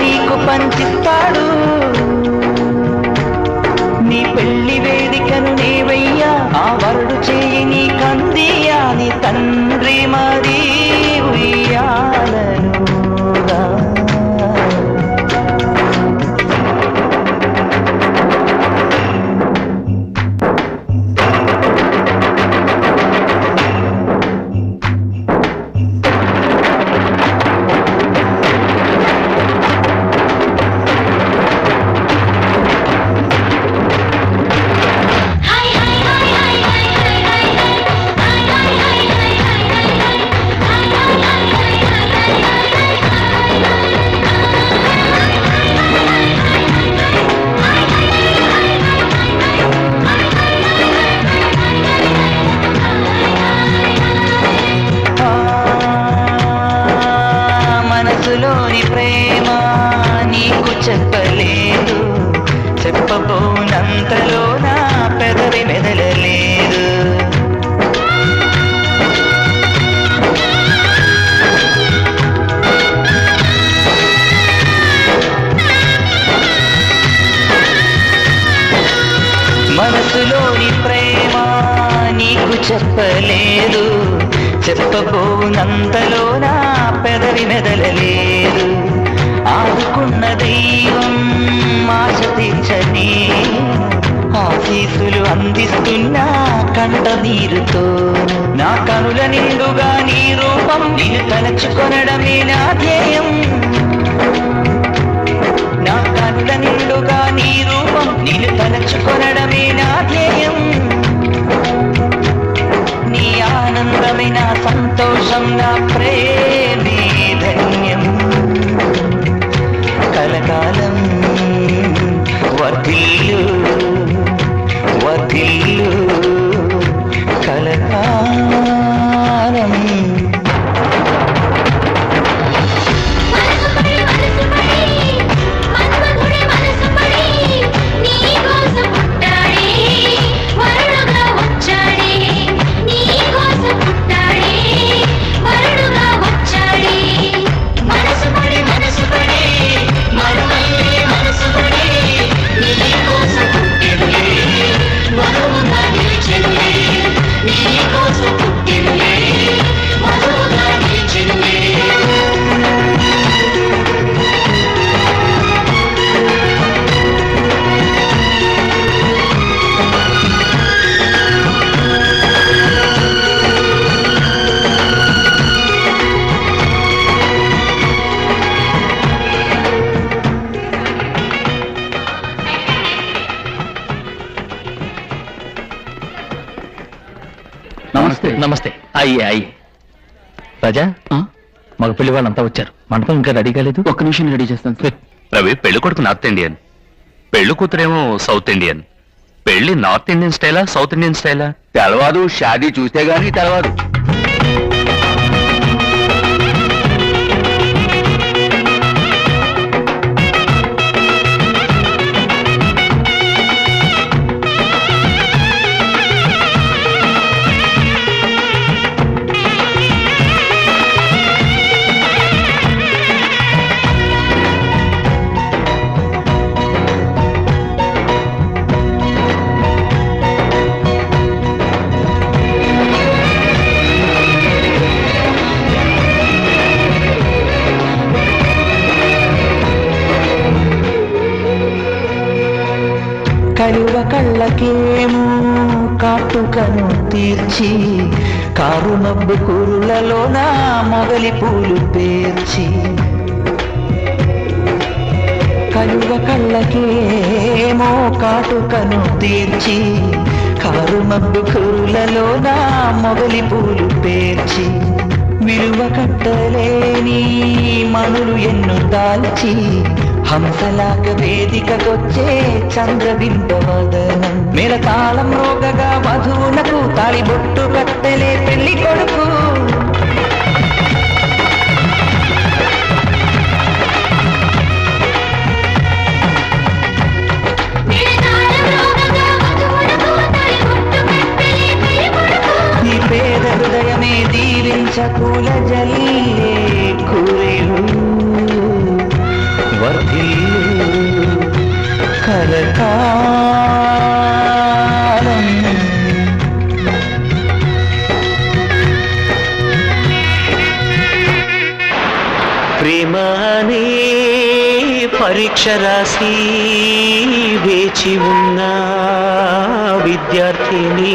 నీకు పంచిస్తాడు. నీ పెళ్లి వేదికను నేవయ్యా, ఆ వరుడు చేయి నీ కందియా, నీ తండ్రి మరీ ఉయ్యాలనుగా. మనసులోని ప్రేమ నీకు చెప్పలేదు, చెప్పబోనంతలో నా పెదవి మెదలలేదు. మనసులోని ప్రేమ నీకు చెప్పలేదు, చెప్పబోనంతలో నా పెదవి మెదలలేదు. ఆదుకున్న దైవం ఆశ తీర్చని ఆశీసులు అందిస్తున్నా కంట నీరుతో. నా కనుల నిండుగా నీ రూపం నిన్ను తలచుకొనడమే నా ధ్యేయం. నా కనుల నిండుగా నీ రూపం నిన్ను తలచుకొనడమే నా ధ్యేయం. నీ ఆనందమే నా సంతోషం, నా ప్రేమే ధన్యం. కలకాలం వర్ధిల్లు వర్ధిల్లు కలకాలం. నమస్తే. నమస్తే. అయ్యే అయ్యే. రాజా, మగ పెళ్లి వాళ్ళంతా వచ్చారు. మండపం ఇంకా రెడీ కాలేదు. ఒక్క నిమిషం రెడీ చేస్తాను. రవి, పెళ్లి కొడుకు నార్త్ ఇండియన్, పెళ్లి కూతురేమో సౌత్ ఇండియన్. పెళ్లి నార్త్ ఇండియన్ స్టైలా సౌత్ ఇండియన్ స్టైలా తెలవాదు, షాదీ చూస్తే గానీ తెలవాదు. కలువ కళ్ళకేమో కాటుకను తీర్చి, కారు మబ్బు కురులలో నా మొగలి పూలు పేర్చి. కలువ కళ్ళకేమో కాటుకను తీర్చి, కారు మబ్బు కురులలో నా మొగలి పూలు పేర్చి. విలువ కట్టలేని మనులు ఎన్ను దాల్చి, హంసలాగ వేదికకొచ్చే చంద్రబింబవదనం. మేల తాళం రోగగా వధువులకు తాళిబొట్టు కట్టెలే పెళ్లి కొడుకు. నీ పేద హృదయమే దీవించ పూల జల్లే కురేలు. కలకాలం ప్రేమ అనే పరీక్ష రాసి వేచి ఉన్న విద్యార్థిని